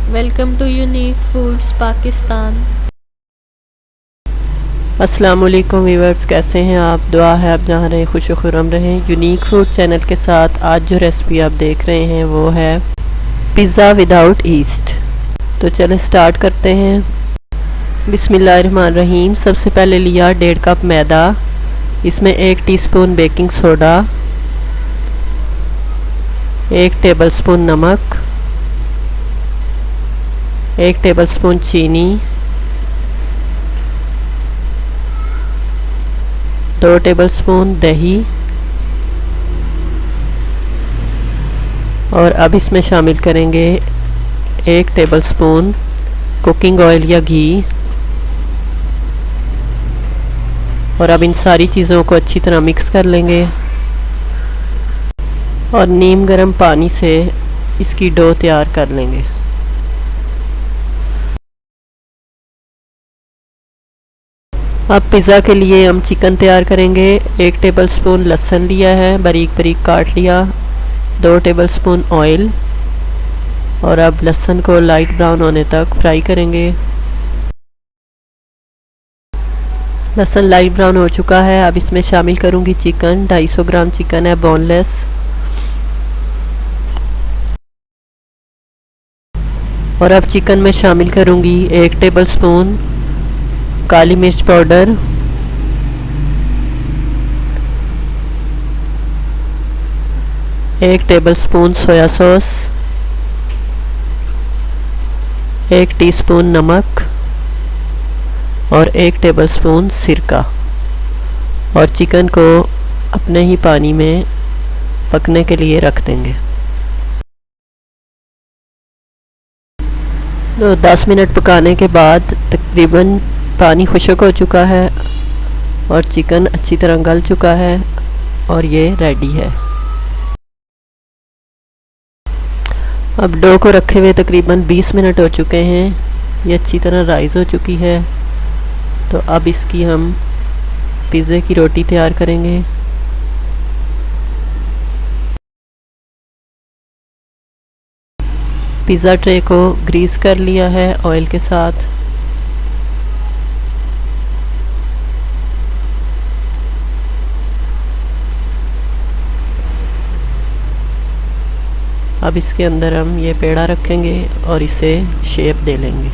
Welcome to unique foods Pakistan. अस्सलाम वालेकुम viewers, कैसे हैं आप? दुआ है आप जहाँ रहें खुश खुरम रहें। यूनिक फूड चैनल के साथ आज जो रेसिपी आप देख रहे हैं वो है पिज़्ज़ा विदाउट ईस्ट। तो चलें स्टार्ट करते हैं। बिस्मिल्लाहिर्रहमानिर्रहीम। सबसे पहले लिया 1.5 कप मैदा, इसमें 1 टीस्पून बेकिंग सोडा, 1 टेबलस्पून नमक, 1 टेबलस्पून चीनी, 2 टेबलस्पून दही और अब इसमें शामिल करेंगे 1 टेबलस्पून कुकिंग ऑयल या घी। और अब इन सारी चीज़ों को अच्छी तरह मिक्स कर लेंगे और नीम गर्म पानी से इसकी डो तैयार कर लेंगे। अब पिज़्ज़ा के लिए हम चिकन तैयार करेंगे। 1 टेबलस्पून लहसुन लिया है, बारीक बारीक काट लिया, 2 टेबलस्पून ऑयल और अब लहसुन को लाइट ब्राउन होने तक फ्राई करेंगे। लहसुन लाइट ब्राउन हो चुका है। अब इसमें शामिल करूंगी चिकन। 250 ग्राम चिकन है, बोनलेस। और अब चिकन में शामिल करूंगी 1 टेबलस्पून काली मिर्च powder, 1 tablespoon soya sauce, 1 teaspoon नमक और 1 टेबलस्पून सिरका। और चिकन को अपने ही पानी में पकने के लिए रख देंगे। तो 10 मिनट पकाने के बाद तकरीबन पानी खुश्क हो चुका है और चिकन अच्छी तरह गल चुका है और ये रेडी है। अब डो को रखे हुए तकरीबन 20 मिनट हो चुके हैं। ये अच्छी तरह राइज़ हो चुकी है। तो अब इसकी हम पिज़्ज़े की रोटी तैयार करेंगे। पिज़्ज़ा ट्रे को ग्रीस कर लिया है ऑयल के साथ। अब इसके अंदर हम ये पेड़ा रखेंगे और इसे शेप दे लेंगे।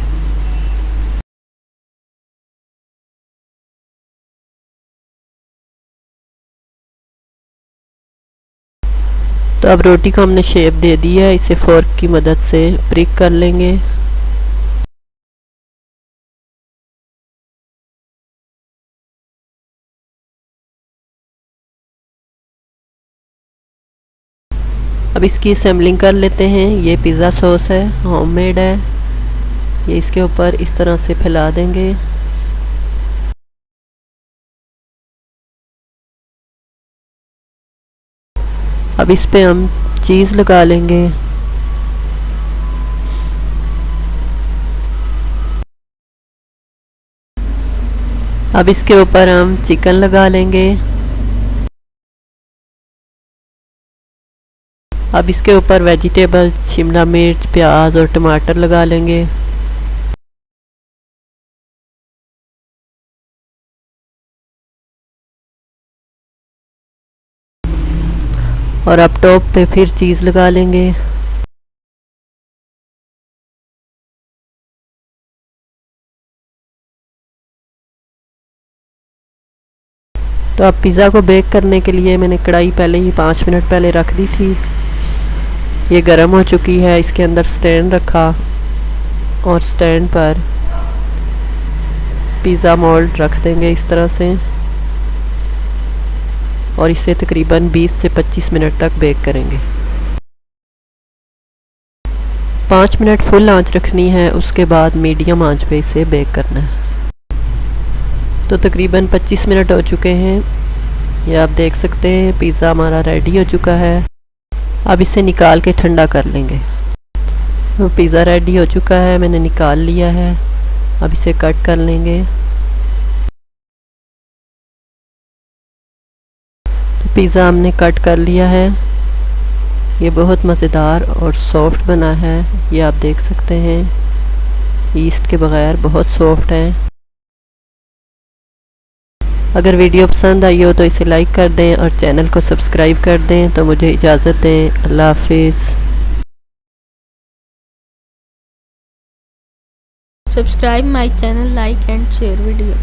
तो अब रोटी को हमने शेप दे दी है, इसे फोर्क की मदद से प्रिक कर लेंगे। अब इसकी असेंबलिंग कर लेते हैं। ये पिज़्ज़ा सॉस है, होममेड है। ये इसके ऊपर इस तरह से फैला देंगे। अब इस पे हम चीज़ लगा लेंगे। अब इसके ऊपर हम चिकन लगा लेंगे। अब इसके ऊपर वेजिटेबल शिमला मिर्च, प्याज और टमाटर लगा लेंगे। और अब टॉप पे फिर चीज़ लगा लेंगे। तो अब पिज़्ज़ा को बेक करने के लिए मैंने कढ़ाई पहले ही 5 मिनट पहले रख दी थी। ये गर्म हो चुकी है। इसके अंदर स्टैंड रखा और स्टैंड पर पिज़्ज़ा मोल्ड रख देंगे इस तरह से और इसे तकरीबन 20 से 25 मिनट तक बेक करेंगे। 5 मिनट फुल आंच रखनी है, उसके बाद मीडियम आंच पे इसे बेक करना है। तो तकरीबन 25 मिनट हो चुके हैं। ये आप देख सकते हैं पिज़्ज़ा हमारा रेडी हो चुका है। अब इसे निकाल के ठंडा कर लेंगे। तो पिज़्ज़ा रेडी हो चुका है, मैंने निकाल लिया है। अब इसे कट कर लेंगे। तो पिज़्ज़ा हमने कट कर लिया है। ये बहुत मज़ेदार और सॉफ्ट बना है, ये आप देख सकते हैं, ईस्ट के बग़ैर बहुत सॉफ्ट है। अगर वीडियो पसंद आई हो तो इसे लाइक कर दें और चैनल को सब्सक्राइब कर दें। तो मुझे इजाज़त दें, अल्लाह हाफिज़। Subscribe my channel, like and share video.